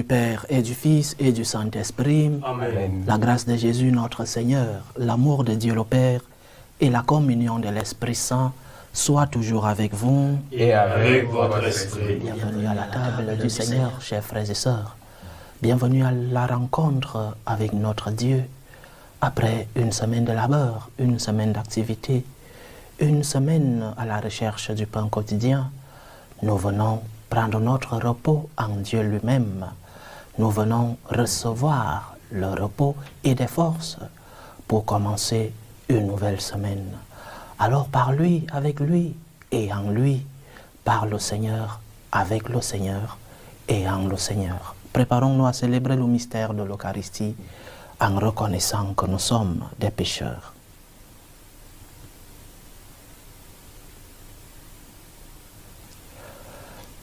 Du Père et du Fils et du Saint-Esprit. Amen. La grâce de Jésus notre Seigneur, l'amour de Dieu le Père et la communion de l'Esprit Saint soient toujours avec vous. Et avec votre esprit. Bienvenue à la table du Seigneur, chers frères et sœurs. Bienvenue à la rencontre avec notre Dieu. Après une semaine de labeur, une semaine d'activité, une semaine à la recherche du pain quotidien, nous venons prendre notre repos en Dieu lui-même. Nous venons recevoir le repos et des forces pour commencer une nouvelle semaine. Alors par lui, avec lui et en lui, par le Seigneur, avec le Seigneur et en le Seigneur. Préparons-nous à célébrer le mystère de l'Eucharistie en reconnaissant que nous sommes des pécheurs.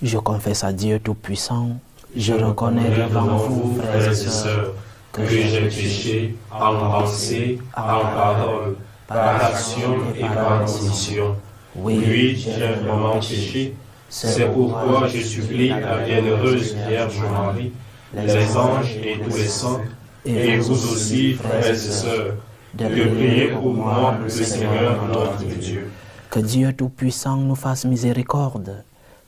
Je confesse à Dieu Tout-Puissant, je reconnais devant vous, frères et sœurs, que j'ai péché en pensée, en parole, par action et par omission. Oui, j'ai vraiment péché. C'est pourquoi je supplie la bienheureuse Vierge Marie, les anges et tous les saints, et vous aussi, frères et sœurs, de prier pour moi le Seigneur notre Dieu. Que Dieu Tout-Puissant nous fasse miséricorde,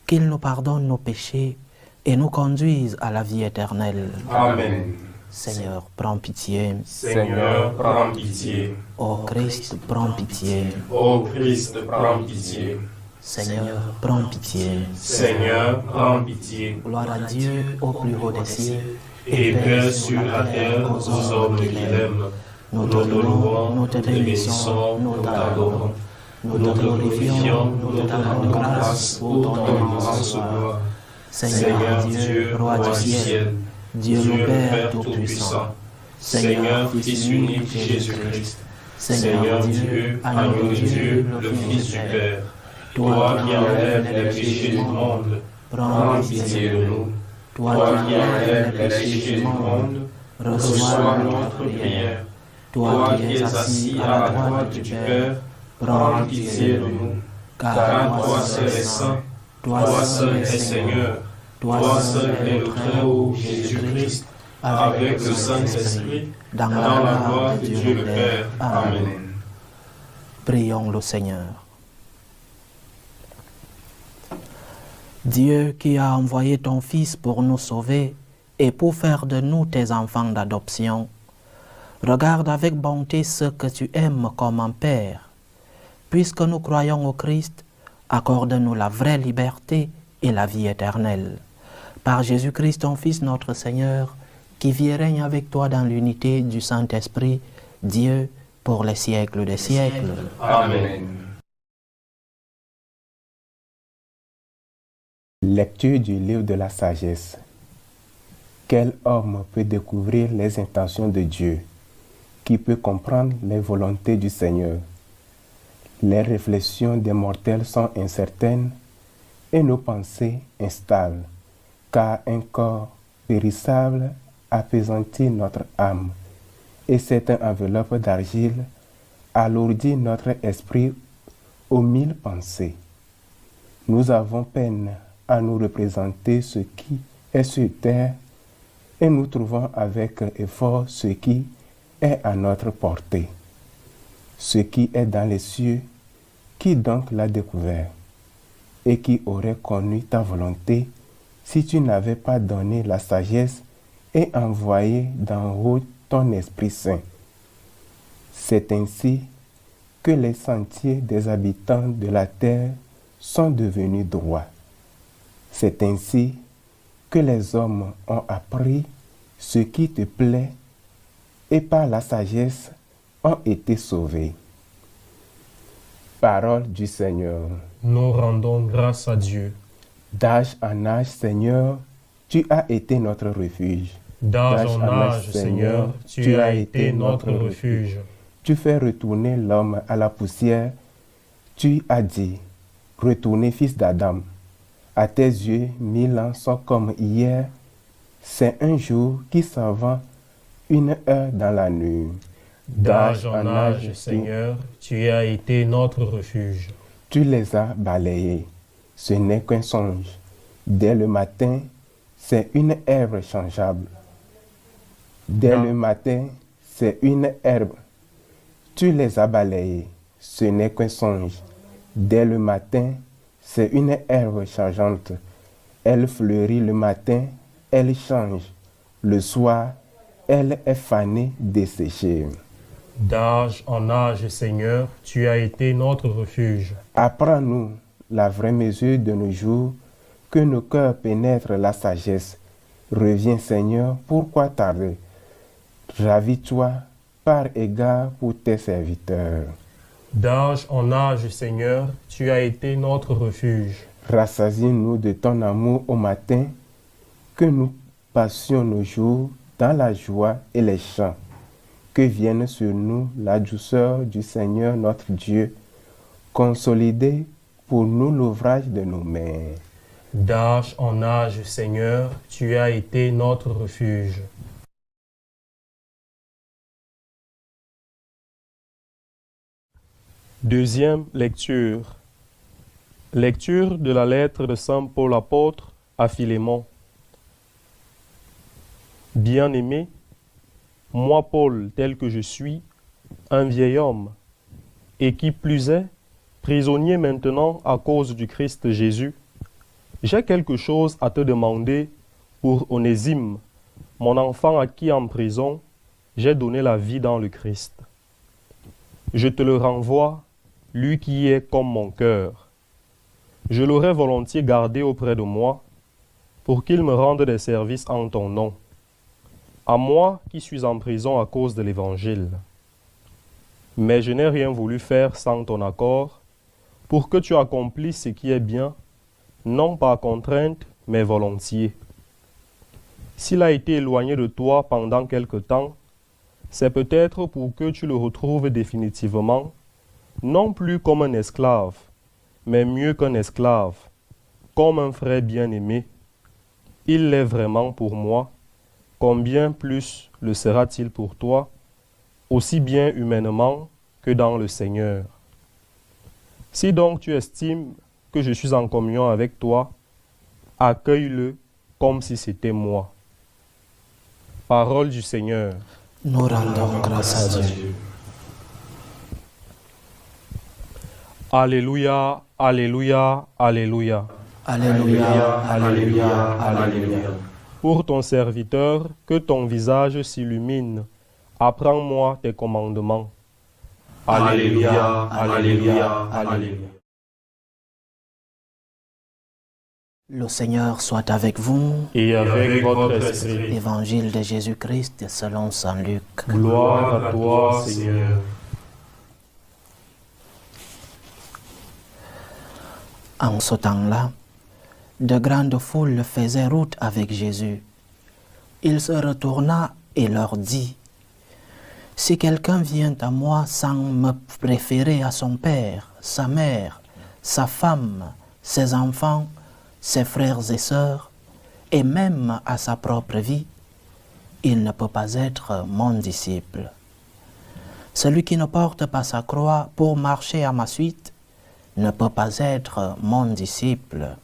qu'il nous pardonne nos péchés et nous conduise à la vie éternelle. Amen. Seigneur, prends pitié. Seigneur, prends pitié. Ô Christ, prends pitié. Ô Christ, prends pitié. Seigneur, prends pitié. Seigneur, prends pitié. Gloire à Dieu au plus haut des cieux Et paix sur la terre aux hommes qu'il aime. Nous te louons, nous te bénissons, nous t'adorons. Nous te glorifions, nous te rendons grâce pour ton immense gloire. Seigneur Dieu, roi du ciel, Dieu le Père Tout-Puissant, Seigneur Fils unique Jésus-Christ, Seigneur Dieu, agneau de Dieu, le Fils du Père, toi qui enlèves les péchés du monde, prends pitié de nous. Toi qui enlèves les péchés du monde, reçois notre prière. Toi qui es assis à la droite du Père, prends pitié de nous. Car toi seul es saint, toi seul es Seigneur, toi seul es le Très-Haut Jésus-Christ, avec le Saint-Esprit, dans la gloire de Dieu le Père. Amen. Prions le Seigneur. Dieu qui a envoyé ton Fils pour nous sauver et pour faire de nous tes enfants d'adoption, regarde avec bonté ce que tu aimes comme un Père. Puisque nous croyons au Christ, accorde-nous la vraie liberté et la vie éternelle. Par Jésus-Christ, ton Fils, notre Seigneur, qui vit et règne avec toi dans l'unité du Saint-Esprit, Dieu, pour les siècles des siècles. Amen. Lecture du livre de la sagesse. Quel homme peut découvrir les intentions de Dieu? Qui peut comprendre les volontés du Seigneur? Les réflexions des mortels sont incertaines et nos pensées instables, car un corps périssable appesantit notre âme, et cette enveloppe d'argile alourdit notre esprit aux mille pensées. Nous avons peine à nous représenter ce qui est sur terre et nous trouvons avec effort ce qui est à notre portée. Ce qui est dans les cieux, qui donc l'a découvert et qui aurait connu ta volonté si tu n'avais pas donné la sagesse et envoyé d'en haut ton Esprit Saint? C'est ainsi que les sentiers des habitants de la terre sont devenus droits. C'est ainsi que les hommes ont appris ce qui te plaît et par la sagesse ont été sauvés. Parole du Seigneur. Nous rendons grâce à Dieu. D'âge en âge, Seigneur, tu as été notre refuge. D'âge en âge, Seigneur, tu as été notre refuge. Tu fais retourner l'homme à la poussière. Tu as dit, retournez, fils d'Adam. À tes yeux, 1000 ans sont comme hier. C'est un jour qui s'en va, une heure dans la nuit. D'âge en âge, Seigneur, tu as été notre refuge. Tu les as balayés. Ce n'est qu'un songe. Dès le matin, c'est une herbe changeable. Dès le matin, c'est une herbe. Tu les as balayées, ce n'est qu'un songe. Dès le matin, c'est une herbe changeante. Elle fleurit le matin, elle change. Le soir, elle est fanée, desséchée. D'âge en âge, Seigneur, tu as été notre refuge. Apprends-nous la vraie mesure de nos jours, que nos cœurs pénètrent la sagesse. Reviens, Seigneur, pourquoi tarder? Ravis-toi par égard pour tes serviteurs. D'âge en âge, Seigneur, tu as été notre refuge. Rassasie-nous de ton amour au matin, que nous passions nos jours dans la joie et les chants. Que vienne sur nous la douceur du Seigneur notre Dieu, consolider pour nous l'ouvrage de nos mains. D'âge en âge, Seigneur, tu as été notre refuge. Deuxième lecture. Lecture de la lettre de Saint Paul apôtre à Philémon. Bien-aimé, moi Paul tel que je suis, un vieil homme, et qui plus est, prisonnier maintenant à cause du Christ Jésus, j'ai quelque chose à te demander pour Onésime, mon enfant à qui en prison j'ai donné la vie dans le Christ. Je te le renvoie, lui qui est comme mon cœur. Je l'aurais volontiers gardé auprès de moi, pour qu'il me rende des services en ton nom, à moi qui suis en prison à cause de l'Évangile. Mais je n'ai rien voulu faire sans ton accord, pour que tu accomplisses ce qui est bien, non par contrainte, mais volontiers. S'il a été éloigné de toi pendant quelque temps, c'est peut-être pour que tu le retrouves définitivement, non plus comme un esclave, mais mieux qu'un esclave, comme un frère bien-aimé. Il l'est vraiment pour moi, combien plus le sera-t-il pour toi, aussi bien humainement que dans le Seigneur. Si donc tu estimes que je suis en communion avec toi, accueille-le comme si c'était moi. Parole du Seigneur. Nous rendons grâce à Dieu. Alléluia, alléluia, alléluia. Alléluia, alléluia, alléluia. Pour ton serviteur, que ton visage s'illumine. Apprends-moi tes commandements. Alléluia, alléluia, alléluia. Le Seigneur soit avec vous. Et avec votre esprit. Évangile de Jésus-Christ selon saint Luc. Gloire à toi, Seigneur. En ce temps-là, de grandes foules faisaient route avec Jésus. Il se retourna et leur dit, « Si quelqu'un vient à moi sans me préférer à son père, sa mère, sa femme, ses enfants, ses frères et sœurs, et même à sa propre vie, il ne peut pas être mon disciple. Celui qui ne porte pas sa croix pour marcher à ma suite ne peut pas être mon disciple.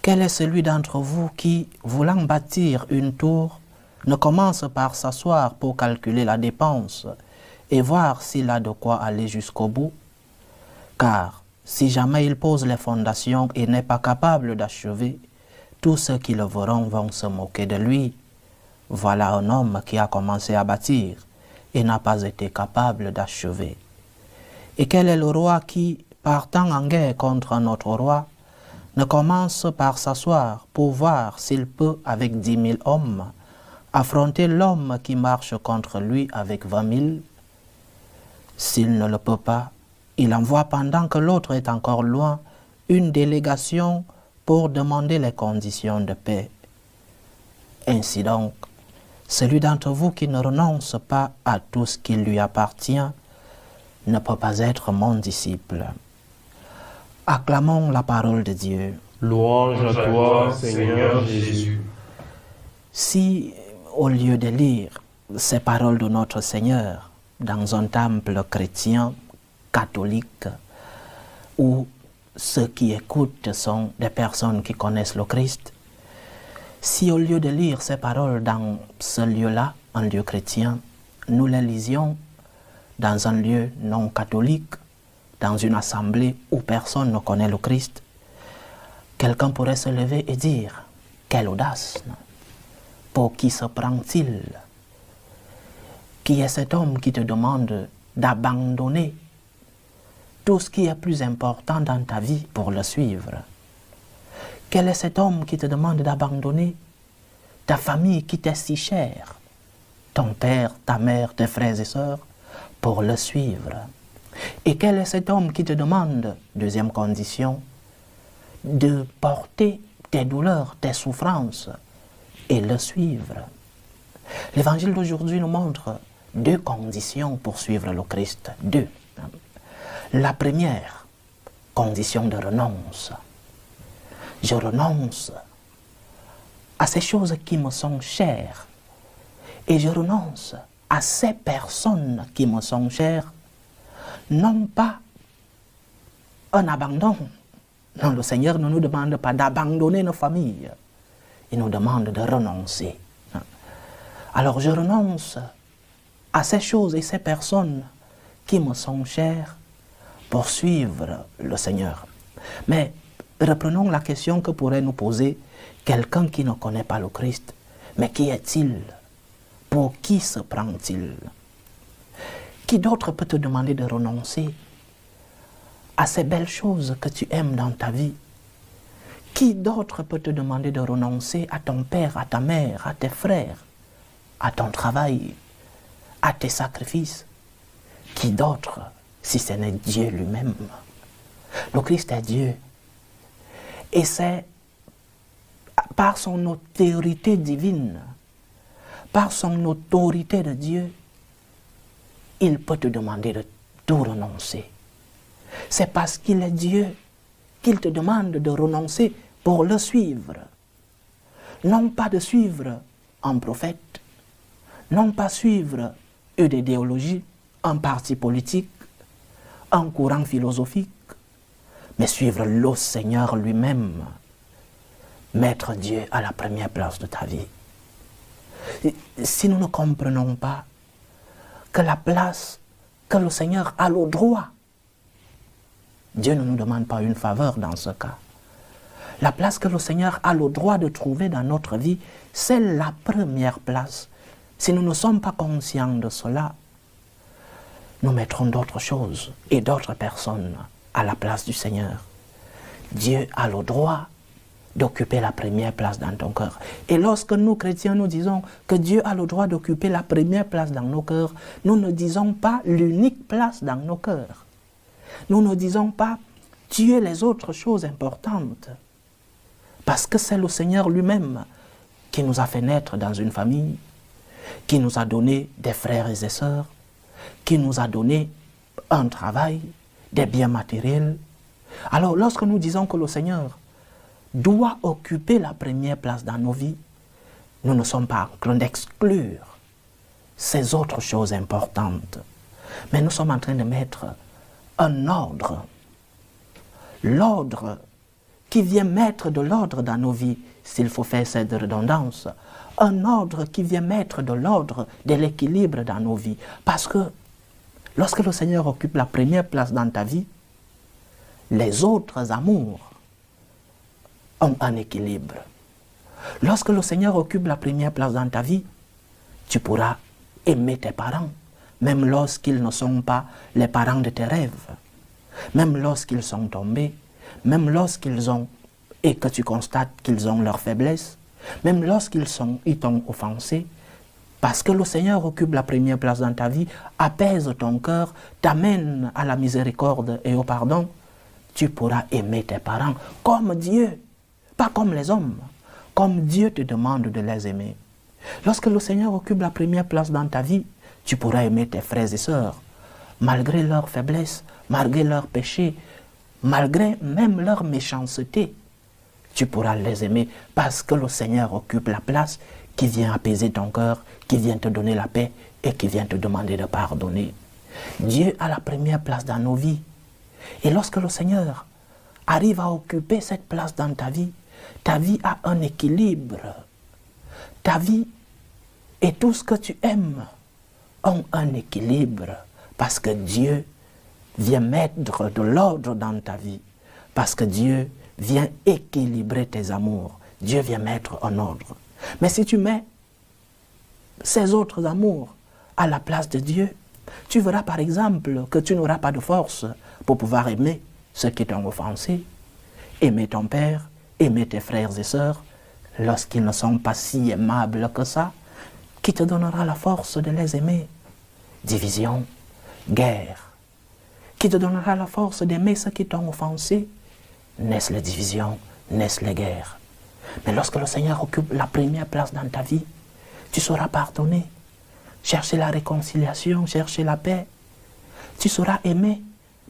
Quel est celui d'entre vous qui, voulant bâtir une tour, ne commence par s'asseoir pour calculer la dépense et voir s'il a de quoi aller jusqu'au bout? Car si jamais il pose les fondations et n'est pas capable d'achever, tous ceux qui le verront vont se moquer de lui. Voilà un homme qui a commencé à bâtir et n'a pas été capable d'achever. Et quel est le roi qui, partant en guerre contre un autre roi, ne commence par s'asseoir pour voir s'il peut, avec 10 000 hommes, affronter l'homme qui marche contre lui avec 20 000? S'il ne le peut pas, il envoie pendant que l'autre est encore loin une délégation pour demander les conditions de paix. Ainsi donc, celui d'entre vous qui ne renonce pas à tout ce qui lui appartient ne peut pas être mon disciple. Acclamons la parole de Dieu. Louange à toi, Seigneur Jésus. Si, au lieu de lire ces paroles de notre Seigneur dans un temple chrétien, catholique, où ceux qui écoutent sont des personnes qui connaissent le Christ, Si au lieu de lire ces paroles dans ce lieu-là, un lieu chrétien, nous les lisions dans un lieu non catholique, dans une assemblée où personne ne connaît le Christ, quelqu'un pourrait se lever et dire, quelle audace! Pour qui se prend-il? Qui est cet homme qui te demande d'abandonner tout ce qui est plus important dans ta vie pour le suivre? Quel est cet homme qui te demande d'abandonner ta famille qui t'est si chère, ton père, ta mère, tes frères et sœurs, pour le suivre? Et quel est cet homme qui te demande, deuxième condition, de porter tes douleurs, tes souffrances et le suivre? L'évangile d'aujourd'hui nous montre deux conditions pour suivre le Christ. Deux. La première, condition de renonce. Je renonce à ces choses qui me sont chères et je renonce à ces personnes qui me sont chères, non pas un abandon. Non, le Seigneur ne nous demande pas d'abandonner nos familles, il nous demande de renoncer. Alors je renonce à ces choses et ces personnes qui me sont chères pour suivre le Seigneur. Mais reprenons la question que pourrait nous poser quelqu'un qui ne connaît pas le Christ. Mais qui est-il? Pour qui se prend-il? Qui d'autre peut te demander de renoncer à ces belles choses que tu aimes dans ta vie? Qui d'autre peut te demander de renoncer à ton père, à ta mère, à tes frères, à ton travail, à tes sacrifices? Qui d'autre, si ce n'est Dieu lui-même? Le Christ est Dieu. Et c'est par son autorité divine, par son autorité de Dieu, il peut te demander de tout renoncer. C'est parce qu'il est Dieu qu'il te demande de renoncer pour le suivre. Non pas de suivre un prophète, non pas suivre une idéologie, un parti politique, un courant philosophique, mais suivre le Seigneur lui-même, mettre Dieu à la première place de ta vie. Si nous ne comprenons pas que la place que le Seigneur a le droit, Dieu ne nous demande pas une faveur dans ce cas. La place que le Seigneur a le droit de trouver dans notre vie, c'est la première place. Si nous ne sommes pas conscients de cela, nous mettrons d'autres choses et d'autres personnes à la place du Seigneur. Dieu a le droit d'occuper la première place dans ton cœur. Et lorsque nous, chrétiens, nous disons que Dieu a le droit d'occuper la première place dans nos cœurs, nous ne disons pas l'unique place dans nos cœurs. Nous ne disons pas tuer les autres choses importantes. Parce que c'est le Seigneur lui-même qui nous a fait naître dans une famille, qui nous a donné des frères et des sœurs, qui nous a donné un travail, des biens matériels. Alors, lorsque nous disons que le Seigneur doit occuper la première place dans nos vies, nous ne sommes pas en train d'exclure ces autres choses importantes. Mais nous sommes en train de mettre un ordre. L'ordre qui vient mettre de l'ordre dans nos vies, s'il faut faire cette redondance. Un ordre qui vient mettre de l'ordre, de l'équilibre dans nos vies. Parce que lorsque le Seigneur occupe la première place dans ta vie, les autres amours ont un équilibre. Lorsque le Seigneur occupe la première place dans ta vie, tu pourras aimer tes parents, même lorsqu'ils ne sont pas les parents de tes rêves, même lorsqu'ils sont tombés, même lorsqu'ils ont, et que tu constates qu'ils ont leurs faiblesses, même lorsqu'ils t'ont offensé, parce que le Seigneur occupe la première place dans ta vie, apaise ton cœur, t'amène à la miséricorde et au pardon, tu pourras aimer tes parents comme Dieu, pas comme les hommes, comme Dieu te demande de les aimer. Lorsque le Seigneur occupe la première place dans ta vie, tu pourras aimer tes frères et sœurs, malgré leurs faiblesses, malgré leurs péchés, malgré même leur méchanceté. Tu pourras les aimer parce que le Seigneur occupe la place qui vient apaiser ton cœur, qui vient te donner la paix et qui vient te demander de pardonner. Dieu a la première place dans nos vies. Et lorsque le Seigneur arrive à occuper cette place dans ta vie a un équilibre ta vie et tout ce que tu aimes ont un équilibre parce que Dieu vient mettre de l'ordre dans ta vie, parce que Dieu vient équilibrer tes amours. Dieu vient mettre en ordre. Mais si tu mets ces autres amours à la place de Dieu, tu verras par exemple que tu n'auras pas de force pour pouvoir aimer ceux qui t'ont offensé, aimer ton père, aimer tes frères et sœurs, lorsqu'ils ne sont pas si aimables que ça. Qui te donnera la force de les aimer? Division, guerre. Qui te donnera la force d'aimer ceux qui t'ont offensé? Naissent les divisions, naissent les guerres. Mais lorsque le Seigneur occupe la première place dans ta vie, tu sauras pardonner, chercher la réconciliation, chercher la paix. Tu sauras aimer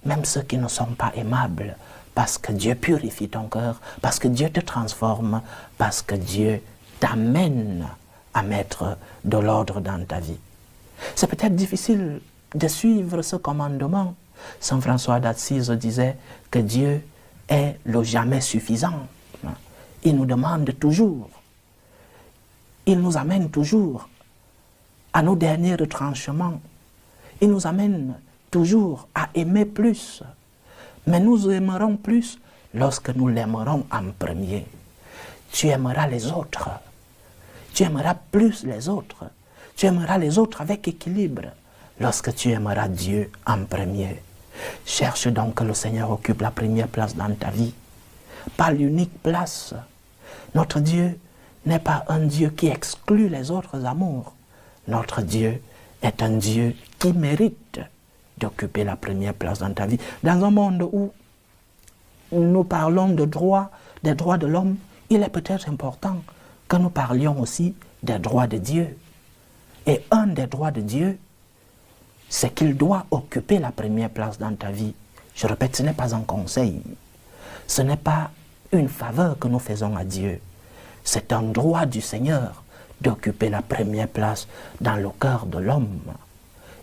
même ceux qui ne sont pas aimables, parce que Dieu purifie ton cœur, parce que Dieu te transforme, parce que Dieu t'amène à mettre de l'ordre dans ta vie. C'est peut-être difficile de suivre ce commandement. Saint François d'Assise disait que Dieu est le jamais suffisant. Il nous demande toujours, il nous amène toujours à nos derniers retranchements. Il nous amène toujours à aimer plus. Mais nous aimerons plus lorsque nous l'aimerons en premier. Tu aimeras les autres. Tu aimeras plus les autres. Tu aimeras les autres avec équilibre lorsque tu aimeras Dieu en premier. Cherche donc que le Seigneur occupe la première place dans ta vie. Pas l'unique place. Notre Dieu n'est pas un Dieu qui exclut les autres amours. Notre Dieu est un Dieu qui mérite d'occuper la première place dans ta vie. Dans un monde où nous parlons de droits, des droits de l'homme, il est peut-être important que nous parlions aussi des droits de Dieu. Et un des droits de Dieu, c'est qu'il doit occuper la première place dans ta vie. Je répète, ce n'est pas un conseil. Ce n'est pas une faveur que nous faisons à Dieu. C'est un droit du Seigneur d'occuper la première place dans le cœur de l'homme.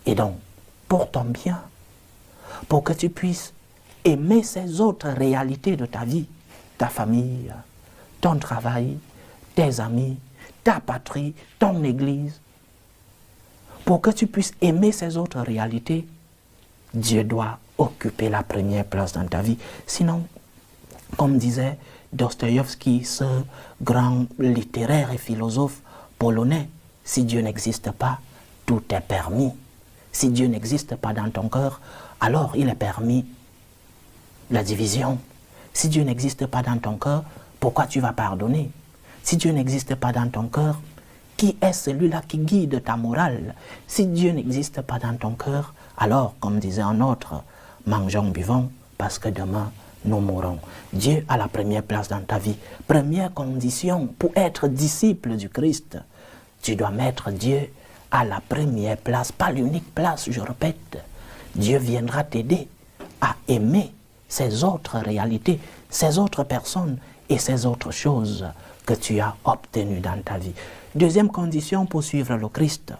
Et donc, pour ton bien, pour que tu puisses aimer ces autres réalités de ta vie, ta famille, ton travail, tes amis, ta patrie, ton église, pour que tu puisses aimer ces autres réalités, Dieu doit occuper la première place dans ta vie. Sinon, comme disait Dostoïevski, ce grand littéraire et philosophe polonais, si Dieu n'existe pas, tout est permis. Si Dieu n'existe pas dans ton cœur, alors il est permis la division. Si Dieu n'existe pas dans ton cœur, pourquoi tu vas pardonner? Si Dieu n'existe pas dans ton cœur, qui est celui-là qui guide ta morale? Si Dieu n'existe pas dans ton cœur, alors, comme disait un autre, mangeons, buvons, parce que demain, nous mourrons. Dieu a la première place dans ta vie. Première condition pour être disciple du Christ, tu dois mettre Dieu à la première place, pas l'unique place, je répète. Dieu viendra t'aider à aimer ces autres réalités, ces autres personnes et ces autres choses que tu as obtenues dans ta vie. Deuxième condition pour suivre le Christ,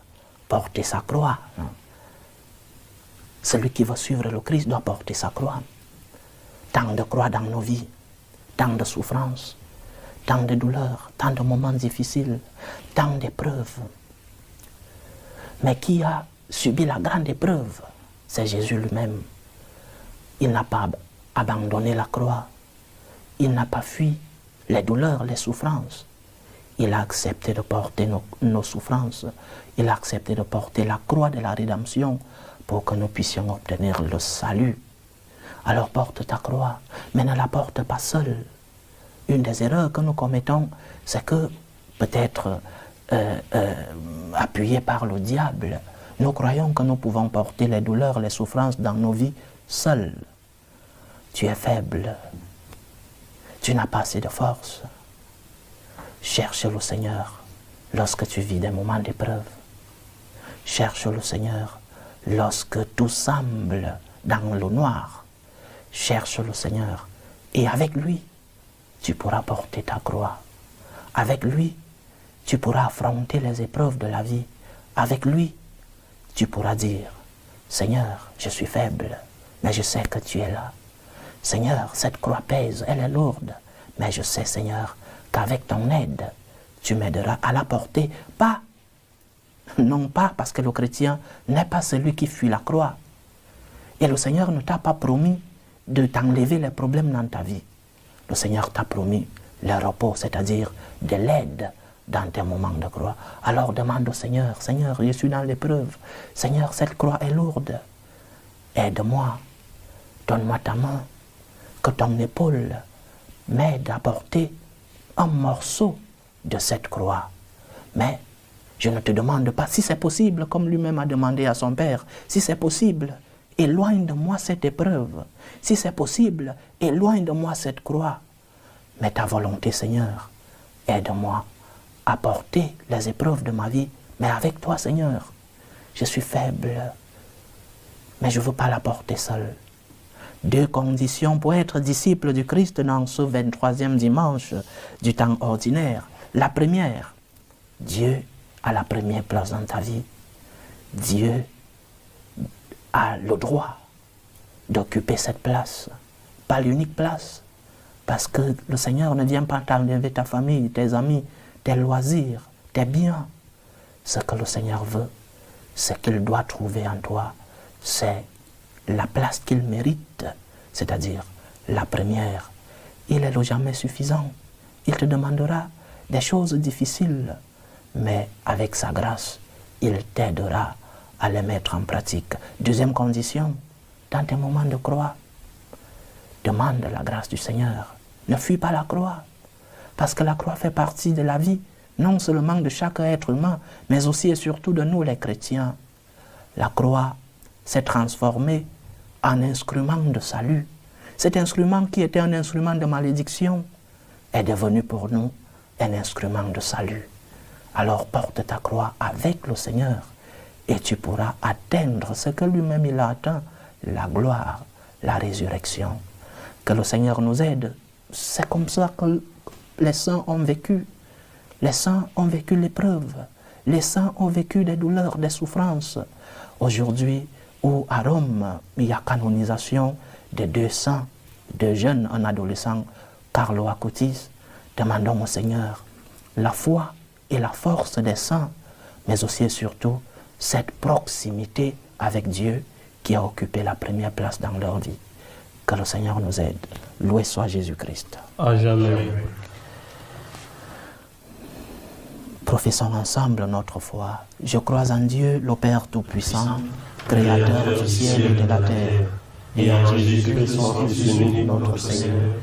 porter sa croix. Celui qui veut suivre le Christ doit porter sa croix. Tant de croix dans nos vies, tant de souffrances, tant de douleurs, tant de moments difficiles, tant d'épreuves. Mais qui a subi la grande épreuve? C'est Jésus lui-même. Il n'a pas abandonné la croix. Il n'a pas fui les douleurs, les souffrances. Il a accepté de porter nos souffrances. Il a accepté de porter la croix de la rédemption pour que nous puissions obtenir le salut. Alors porte ta croix, mais ne la porte pas seule. Une des erreurs que nous commettons, c'est que, peut-être appuyés par le diable, nous croyons que nous pouvons porter les douleurs, les souffrances dans nos vies seuls. Tu es faible. Tu n'as pas assez de force. Cherche le Seigneur lorsque tu vis des moments d'épreuve. Cherche le Seigneur lorsque tout semble dans le noir. Cherche le Seigneur et avec lui, tu pourras porter ta croix. Avec lui, tu pourras affronter les épreuves de la vie. Avec lui, tu pourras dire, Seigneur, je suis faible, mais je sais que tu es là. Seigneur, cette croix pèse, elle est lourde, mais je sais, Seigneur, qu'avec ton aide, tu m'aideras à la porter. Non pas parce que le chrétien n'est pas celui qui fuit la croix. Et le Seigneur ne t'a pas promis de t'enlever les problèmes dans ta vie. Le Seigneur t'a promis le repos, c'est-à-dire de l'aide dans tes moments de croix. Alors demande au Seigneur, Seigneur, je suis dans l'épreuve. Seigneur, cette croix est lourde. Aide-moi, donne-moi ta main, que ton épaule m'aide à porter un morceau de cette croix. Mais je ne te demande pas, si c'est possible, comme lui-même a demandé à son Père, si c'est possible, éloigne de moi cette épreuve. Si c'est possible, éloigne de moi cette croix. Mais ta volonté, Seigneur, aide-moi à porter les épreuves de ma vie, mais avec toi, Seigneur. Je suis faible, mais je ne veux pas la porter seule. 2 conditions pour être disciple du Christ dans ce 23e dimanche du temps ordinaire. La première, Dieu a la première place dans ta vie. Dieu a le droit d'occuper cette place, pas l'unique place, parce que le Seigneur ne vient pas t'enlever ta famille, tes amis, tes loisirs, tes biens. Ce que le Seigneur veut, ce qu'il doit trouver en toi, c'est la place qu'il mérite, c'est-à-dire la première. Il est le jamais suffisant. Il te demandera des choses difficiles, mais avec sa grâce, il t'aidera à les mettre en pratique. Deuxième condition, dans tes moments de croix, demande la grâce du Seigneur. Ne fuis pas la croix, parce que la croix fait partie de la vie, non seulement de chaque être humain, mais aussi et surtout de nous les chrétiens. La croix s'est transformée en instrument de salut. Cet instrument qui était un instrument de malédiction est devenu pour nous un instrument de salut. Alors porte ta croix avec le Seigneur et tu pourras atteindre ce que lui-même il a atteint, la gloire, la résurrection. Que le Seigneur nous aide. C'est comme ça que les saints ont vécu. Les saints ont vécu l'épreuve. Les saints ont vécu des douleurs, des souffrances. Aujourd'hui, où à Rome, il y a canonisation de 2 saints, 2 jeunes, un adolescent, Carlo Acutis, demandons au Seigneur la foi et la force des saints, mais aussi et surtout cette proximité avec Dieu qui a occupé la première place dans leur vie. Que le Seigneur nous aide. Loué soit Jésus-Christ. À jamais. Professons ensemble notre foi. Je crois en Dieu, le Père Tout-Puissant, Créateur du ciel et de la terre, et en Jésus-Christ, son Fils unique, notre Seigneur,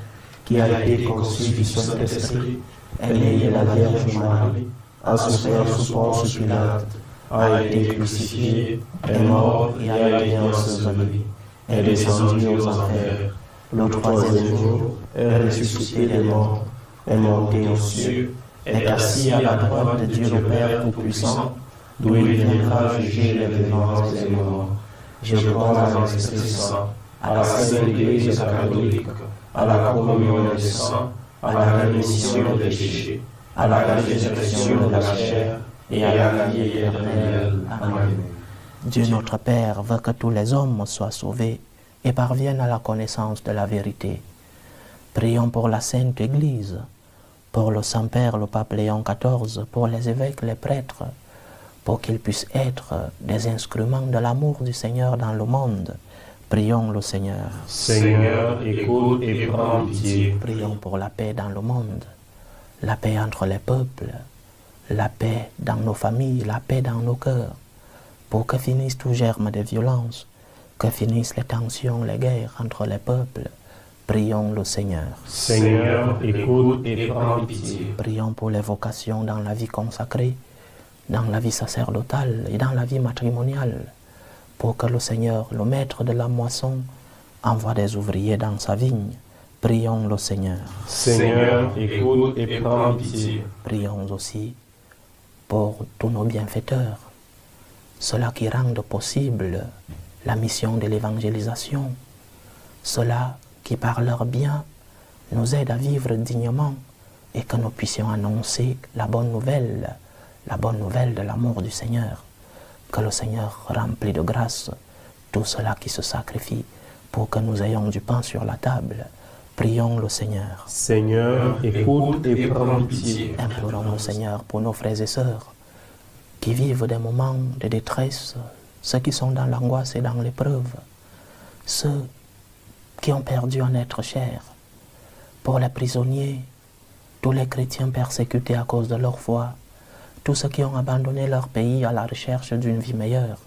qui a été conçu du Saint-Esprit, est né de la Vierge Marie, a souffert sous Ponce Pilate, a été crucifié, est mort et a été enseveli, est descendu aux enfers. Le 3e jour, est ressuscité des morts, est monté aux cieux, est assis à la droite de Dieu le Père Tout-Puissant, d'où il viendra juger les vivants et les morts. Je crois en l'Esprit Saint, à la Sainte Église catholique, à la communion des saints, à la rémission des péchés, à la résurrection de la chair et à la vie éternelle. Amen. Dieu notre Père veut que tous les hommes soient sauvés et parviennent à la connaissance de la vérité. Prions pour la Sainte Église, pour le Saint-Père, le Pape Léon XIV, pour les évêques, les prêtres, pour qu'ils puissent être des instruments de l'amour du Seigneur dans le monde. Prions le Seigneur. Seigneur, écoute et prends pitié. Prions pour la paix dans le monde, la paix entre les peuples, la paix dans nos familles, la paix dans nos cœurs, pour que finisse tout germe de violence, que finissent les tensions, les guerres entre les peuples. Prions le Seigneur. Seigneur, écoute et prends pitié. Prions pour les vocations dans la vie consacrée, dans la vie sacerdotale et dans la vie matrimoniale, pour que le Seigneur, le maître de la moisson, envoie des ouvriers dans sa vigne. Prions le Seigneur. Seigneur, écoute et prends pitié. Prions aussi pour tous nos bienfaiteurs, ceux-là qui rendent possible la mission de l'évangélisation, ceux-là qui par leur bien nous aident à vivre dignement et que nous puissions annoncer la bonne nouvelle de l'amour du Seigneur. Que le Seigneur remplit de grâce tous ceux-là qui se sacrifient pour que nous ayons du pain sur la table Prions le Seigneur. Seigneur, écoute et prends pitié. Implorons le Seigneur pour nos frères et sœurs qui vivent des moments de détresse, ceux qui sont dans l'angoisse et dans l'épreuve, ceux qui ont perdu un être cher, pour les prisonniers, tous les chrétiens persécutés à cause de leur foi, tous ceux qui ont abandonné leur pays à la recherche d'une vie meilleure,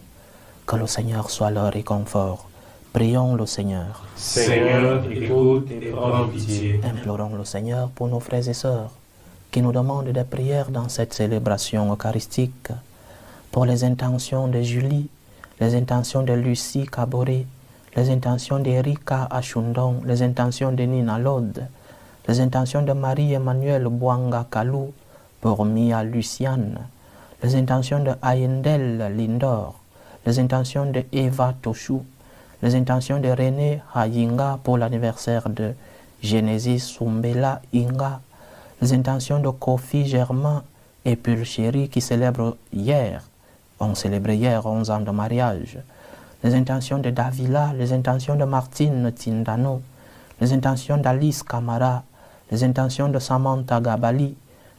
que le Seigneur soit leur réconfort. Prions le Seigneur. Seigneur, écoute et prends pitié. Implorons le Seigneur pour nos frères et sœurs qui nous demandent des prières dans cette célébration eucharistique, pour les intentions de Julie, les intentions de Lucie Caboret, les intentions d'Erika Achundong, les intentions de Nina Lode, les intentions de Marie-Emmanuel Bouanga Kalou, pour Mia Luciane, les intentions de Ayendel Lindor, les intentions de Eva Tochou, les intentions de René Hayinga pour l'anniversaire de Genesis Sumbela Inga, les intentions de Kofi Germain et Pulchéry qui célèbrent hier, ont célébré hier 11 ans de mariage, les intentions de Davila, les intentions de Martine Tindano, les intentions d'Alice Camara, les intentions de Samantha Gabali,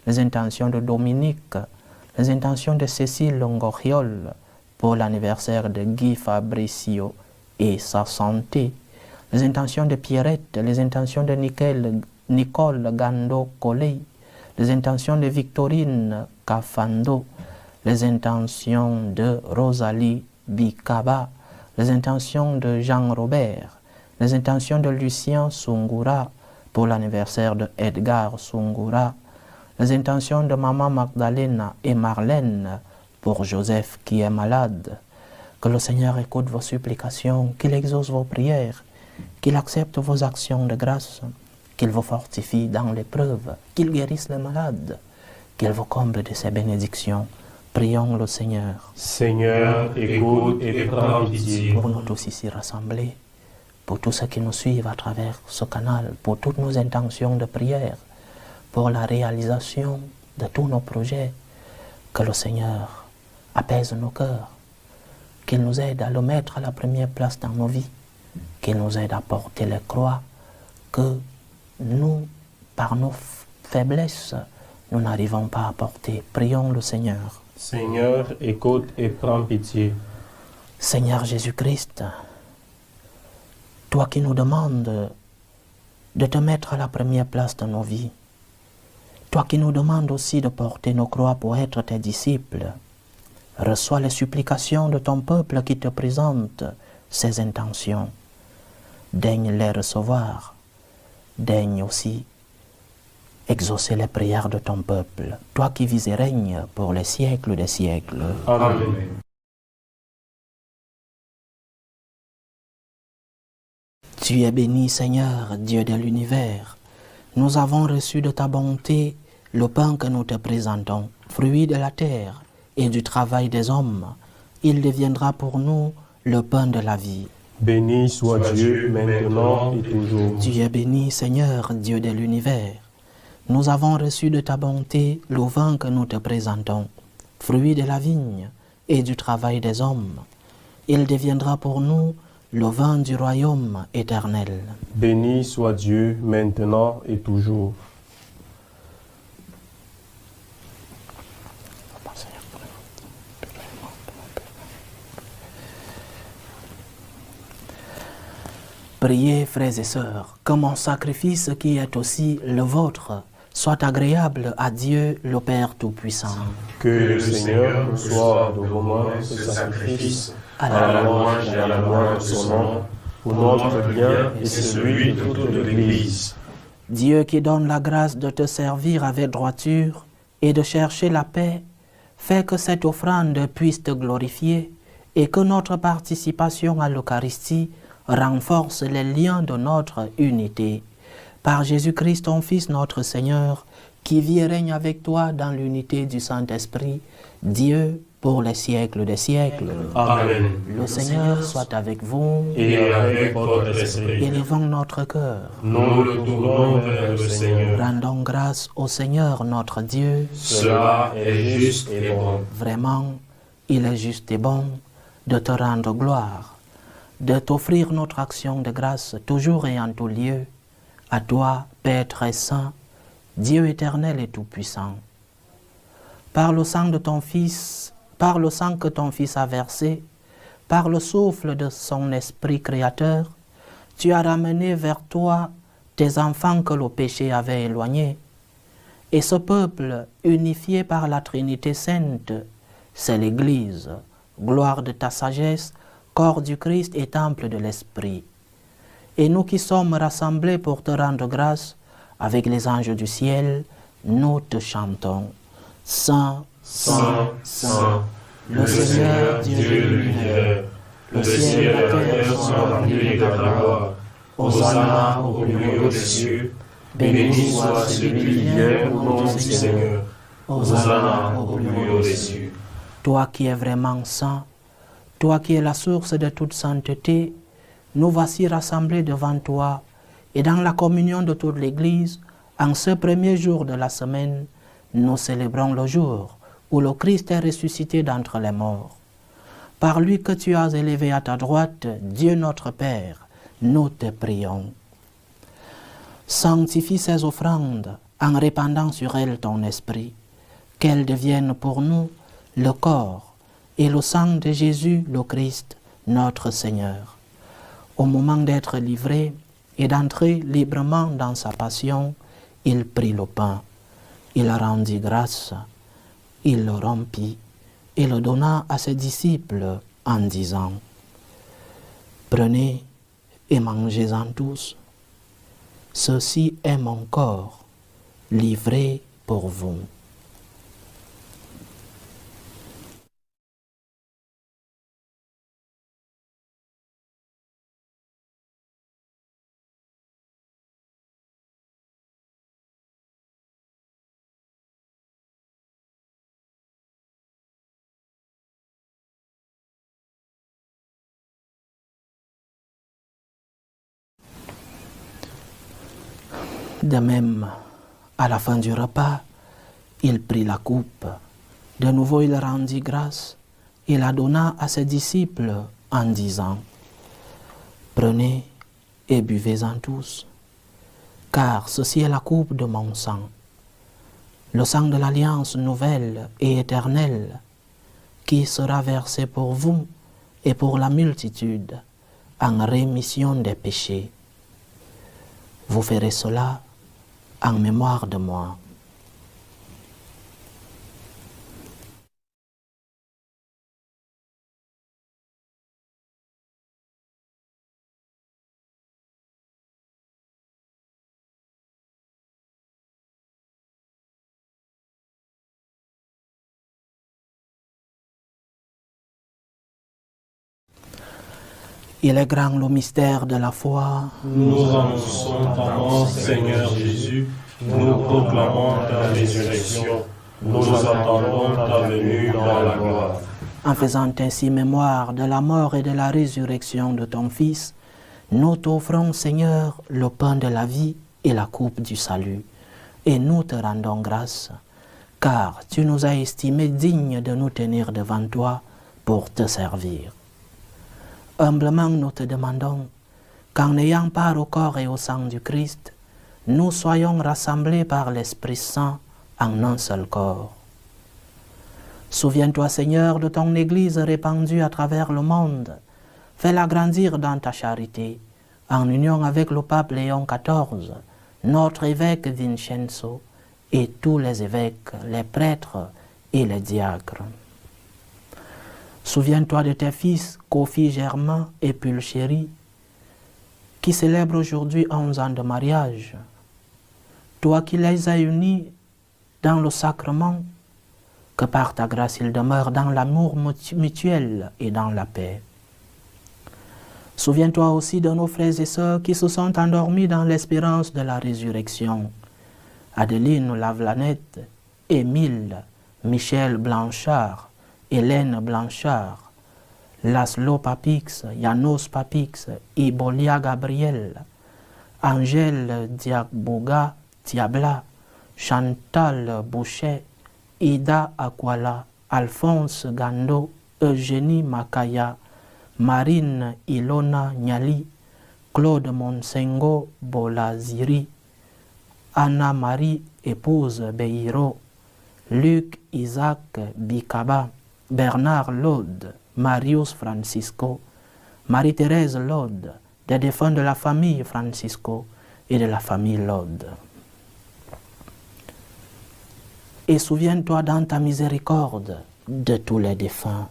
les intentions de Dominique, les intentions de Cécile Ngoriol pour l'anniversaire de Guy Fabricio et sa santé, les intentions de Pierrette, les intentions de Nicole Gando Coley, les intentions de Victorine Cafando, les intentions de Rosalie Bikaba, les intentions de Jean Robert, les intentions de Lucien Sungura pour l'anniversaire de Edgar Sungura, les intentions de Maman Magdalena et Marlène pour Joseph qui est malade. Que le Seigneur écoute vos supplications, qu'il exauce vos prières, qu'il accepte vos actions de grâce, qu'il vous fortifie dans l'épreuve, qu'il guérisse les malades, qu'il vous comble de ses bénédictions. Prions le Seigneur. Seigneur, écoute et prends pitié. Pour nous tous ici rassemblés, pour tous ceux qui nous suivent à travers ce canal, pour toutes nos intentions de prière, pour la réalisation de tous nos projets, que le Seigneur apaise nos cœurs, qu'il nous aide à le mettre à la première place dans nos vies, qu'il nous aide à porter les croix que nous, par nos faiblesses, nous n'arrivons pas à porter. Prions le Seigneur. Seigneur, écoute et prends pitié. Seigneur Jésus-Christ, toi qui nous demandes de te mettre à la première place de nos vies, toi qui nous demandes aussi de porter nos croix pour être tes disciples, reçois les supplications de ton peuple qui te présente ses intentions. Daigne les recevoir, daigne aussi exaucer les prières de ton peuple, toi qui vis et règnes pour les siècles des siècles. Amen. Tu es béni, Seigneur, Dieu de l'univers. Nous avons reçu de ta bonté le pain que nous te présentons, fruit de la terre et du travail des hommes. Il deviendra pour nous le pain de la vie. Béni soit Dieu, maintenant et toujours. Tu es béni, Seigneur, Dieu de l'univers. Nous avons reçu de ta bonté le vin que nous te présentons, fruit de la vigne et du travail des hommes. Il deviendra pour nous le vin du royaume éternel. Béni soit Dieu, maintenant et toujours. Priez, frères et sœurs, que mon sacrifice qui est aussi le vôtre soit agréable à Dieu le Père Tout-Puissant. Que le Seigneur reçoive de vos mains ce sacrifice à la louange et à la gloire de son nom, pour notre bien et celui de toute l'Église. Dieu qui donne la grâce de te servir avec droiture et de chercher la paix, fait que cette offrande puisse te glorifier et que notre participation à l'Eucharistie renforce les liens de notre unité. Par Jésus-Christ, ton Fils, notre Seigneur, qui vit et règne avec toi dans l'unité du Saint-Esprit, Dieu, pour les siècles des siècles. Amen. Le Seigneur soit avec vous. Et avec votre esprit. Élevons notre cœur. Nous le tournons vers le Seigneur. Rendons grâce au Seigneur, notre Dieu. Cela est juste et bon. Vraiment, il est juste et bon de te rendre gloire, de t'offrir notre action de grâce toujours et en tout lieu, À toi, Père très saint, Dieu éternel et tout-puissant. Par le sang de ton Fils, par le sang que ton Fils a versé, par le souffle de son esprit créateur, tu as ramené vers toi tes enfants que le péché avait éloignés. Et ce peuple, unifié par la Trinité sainte, c'est l'Église, gloire de ta sagesse, corps du Christ et temple de l'Esprit. Et nous qui sommes rassemblés pour te rendre grâce, avec les anges du ciel, nous te chantons. Saint, Saint, Saint, le Seigneur Dieu de l'univers, le ciel et la terre sont remplis de ta gloire. Hosanna au plus haut des cieux, béni soit celui qui vient au nom du Seigneur. Hosanna au plus haut des cieux. Toi qui es vraiment saint, toi qui es la source de toute sainteté, nous voici rassemblés devant toi et dans la communion de toute l'Église, en ce premier jour de la semaine, nous célébrons le jour où le Christ est ressuscité d'entre les morts. Par lui que tu as élevé à ta droite, Dieu notre Père, nous te prions. Sanctifie ces offrandes en répandant sur elles ton esprit, qu'elles deviennent pour nous le corps et le sang de Jésus le Christ, notre Seigneur. Au moment d'être livré et d'entrer librement dans sa passion, il prit le pain, il rendit grâce, il le rompit et le donna à ses disciples en disant « Prenez et mangez-en tous, ceci est mon corps livré pour vous. » De même, à la fin du repas, il prit la coupe. De nouveau, il rendit grâce et la donna à ses disciples en disant « Prenez et buvez-en tous, car ceci est la coupe de mon sang, le sang de l'alliance nouvelle et éternelle, qui sera versé pour vous et pour la multitude en rémission des péchés. Vous ferez cela en mémoire de moi. » Il est grand le mystère de la foi. Nous annonçons ta mort, Seigneur Jésus. Nous proclamons ta résurrection. Nous attendons ta venue dans la gloire. En faisant ainsi mémoire de la mort et de la résurrection de ton Fils, nous t'offrons, Seigneur, le pain de la vie et la coupe du salut. Et nous te rendons grâce, car tu nous as estimés dignes de nous tenir devant toi pour te servir. Humblement, nous te demandons qu'en ayant part au corps et au sang du Christ, nous soyons rassemblés par l'Esprit Saint en un seul corps. Souviens-toi, Seigneur, de ton Église répandue à travers le monde. Fais-la grandir dans ta charité, en union avec le pape Léon XIV, notre évêque Vincenzo, et tous les évêques, les prêtres et les diacres. Souviens-toi de tes fils, Kofi, Germain et Pulchéry, qui célèbrent aujourd'hui 11 ans de mariage. Toi qui les as unis dans le sacrement, que par ta grâce ils demeurent dans l'amour mutuel et dans la paix. Souviens-toi aussi de nos frères et sœurs qui se sont endormis dans l'espérance de la résurrection. Adeline Lavlanette, Émile, Michel Blanchard, Hélène Blanchard, Laszlo Papix, Janos Papix, Ibolia Gabriel, Angèle Diaboga Diabla, Chantal Boucher, Ida Aquala, Alphonse Gando, Eugénie Makaya, Marine Ilona Niali, Claude Monsengo Bolaziri, Anna-Marie épouse Beiro, Luc Isaac Bikaba, Bernard Laude, Marius Francisco, Marie-Thérèse Laude, des défunts de la famille Francisco et de la famille Laude. Et souviens-toi dans ta miséricorde de tous les défunts.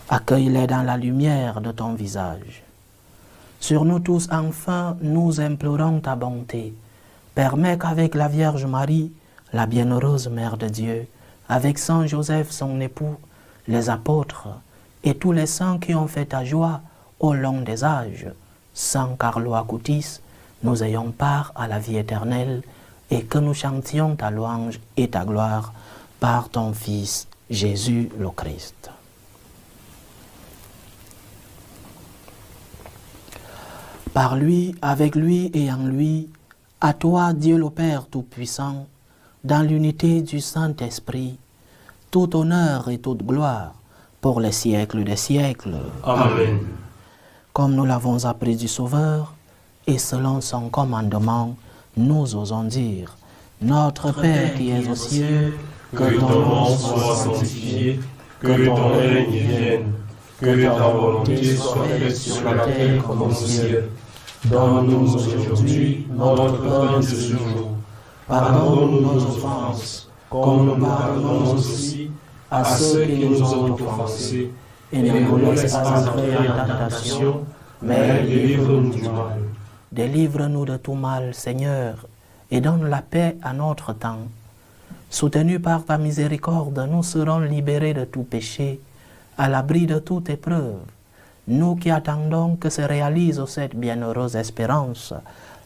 Accueille-les dans la lumière de ton visage. Sur nous tous, enfin, nous implorons ta bonté. Permets qu'avec la Vierge Marie, la bienheureuse Mère de Dieu, avec Saint Joseph, son époux, les apôtres et tous les saints qui ont fait ta joie au long des âges, Saint Carlo Acutis, nous ayons part à la vie éternelle et que nous chantions ta louange et ta gloire par ton Fils, Jésus le Christ. Par lui, avec lui et en lui, à toi, Dieu le Père Tout-Puissant, dans l'unité du Saint-Esprit, tout honneur et toute gloire pour les siècles des siècles. Amen. Comme nous l'avons appris du Sauveur, et selon son commandement, nous osons dire, Notre Père qui es aux cieux, que ton nom soit sanctifié, que ton règne vienne, que ta volonté soit faite sur la terre comme au ciel. Donne-nous aujourd'hui notre pain de ce jour. Pardonne-nous nos offenses, comme nous pardonnons aussi à ceux qui nous ont offensés. Et ne nous laisse pas entrer en tentation, mais délivre-nous du mal. Délivre-nous de tout mal, Seigneur, et donne la paix à notre temps. Soutenus par ta miséricorde, nous serons libérés de tout péché, à l'abri de toute épreuve. Nous qui attendons que se réalise cette bienheureuse espérance,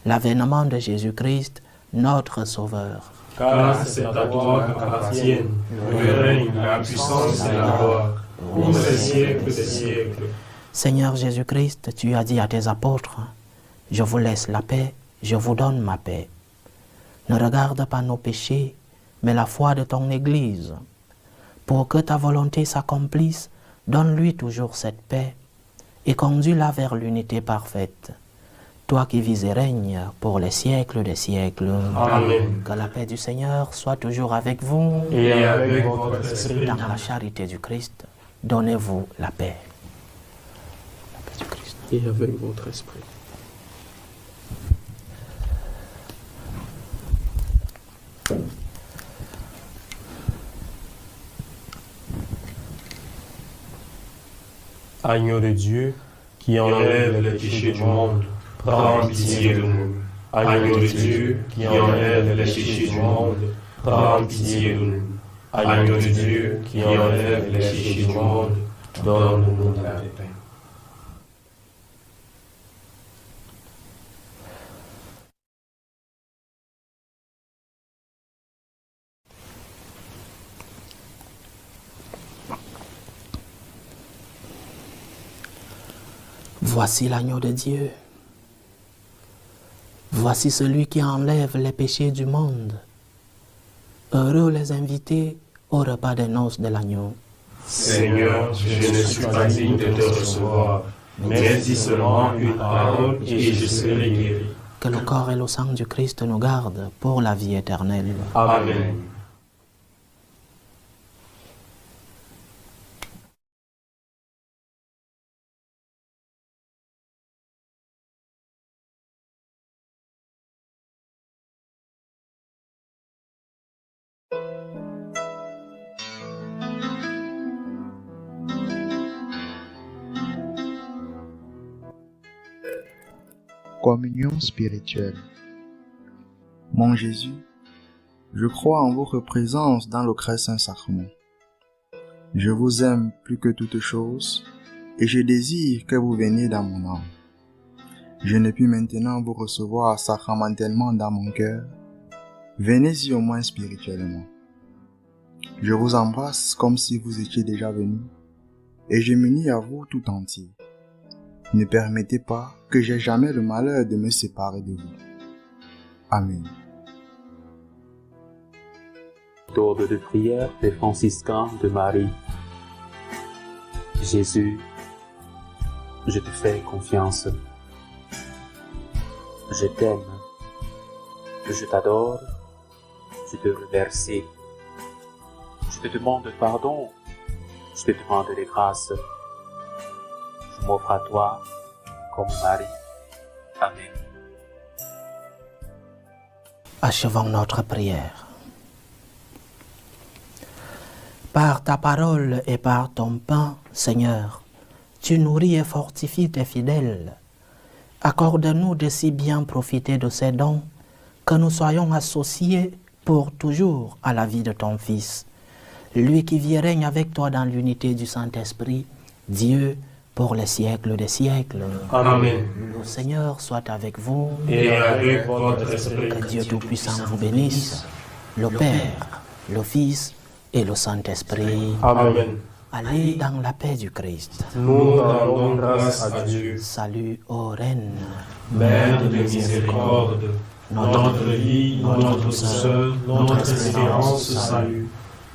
l'avènement de Jésus-Christ, notre Sauveur. Car c'est à toi qu'appartiennent le règne, la puissance et la gloire, pour les siècles des siècles. Seigneur Jésus-Christ, tu as dit à tes apôtres, « Je vous laisse la paix, je vous donne ma paix. » Ne regarde pas nos péchés, mais la foi de ton Église. Pour que ta volonté s'accomplisse, donne-lui toujours cette paix et conduis-la vers l'unité parfaite. Toi qui vis et règnes pour les siècles des siècles. Amen. Que la paix du Seigneur soit toujours avec vous Et avec votre esprit. dans la charité du Christ. Donnez-vous la paix. La paix du Christ. Et avec votre esprit. Agneau de Dieu, qui Enlève les péchés du monde, prends pitié de nous. Agneau de Dieu, qui enlève les péchés du monde, prends pitié de nous. Agneau de Dieu, qui enlève les péchés du monde, donne-nous la paix. Voici l'agneau de Dieu. Voici celui qui enlève les péchés du monde. Heureux les invités au repas des noces de l'agneau. Seigneur, je ne suis pas digne de te recevoir, mais dis seulement une parole et je serai guéri. Que le corps et le sang du Christ nous gardent pour la vie éternelle. Amen. Communion spirituelle. Mon Jésus, je crois en votre présence dans le très saint sacrement. Je vous aime plus que toute chose et je désire que vous veniez dans mon âme. Je ne puis maintenant vous recevoir sacramentellement dans mon cœur. Venez-y au moins spirituellement. Je vous embrasse comme si vous étiez déjà venu et je m'unis à vous tout entier. Ne permettez pas que j'aie jamais le malheur de me séparer de vous. Amen. Ordre de prière des franciscains de Marie. Jésus, je te fais confiance. Je t'aime. Je t'adore. Je te remercie. Je te demande pardon. Je te demande des grâces. Je m'offre à toi comme mari. Amen. Achevons notre prière. Par ta parole et par ton pain, Seigneur, tu nourris et fortifies tes fidèles. Accorde-nous de si bien profiter de ces dons que nous soyons associés pour toujours à la vie de ton Fils, lui qui vit et règne avec toi dans l'unité du Saint-Esprit, Dieu, pour les siècles des siècles. Amen. Le Seigneur soit avec vous. Et avec votre esprit. Que Dieu Tout-Puissant vous bénisse, le Père, le Fils et le Saint-Esprit. Amen. Allez dans la paix du Christ. Nous rendons grâce à Dieu. Salut ô Reine, Mère de miséricorde, notre vie, notre douceur, notre espérance, salut.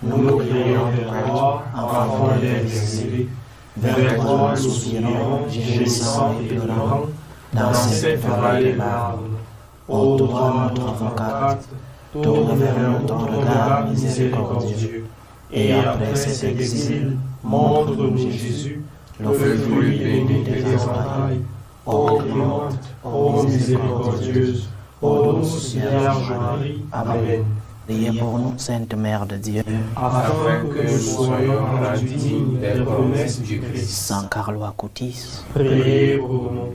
Nous prions vers toi, enfant bien-aimé. Vers toi nous soupirons, gémissant et pleurant, dans cette vallée des larmes. Ô toi, notre avocate, tourne vers nous ton regard miséricordieux. Et après cet exil, montre-nous Jésus, le fruit béni de tes entrailles. Ô clémente, ô miséricordieuse, ô douce Vierge Marie. Amen. priez pour nous, Sainte Mère de Dieu. Afin que nous soyons rendus dignes des promesses du Christ. San Carlo Acutis, Priez pour nous.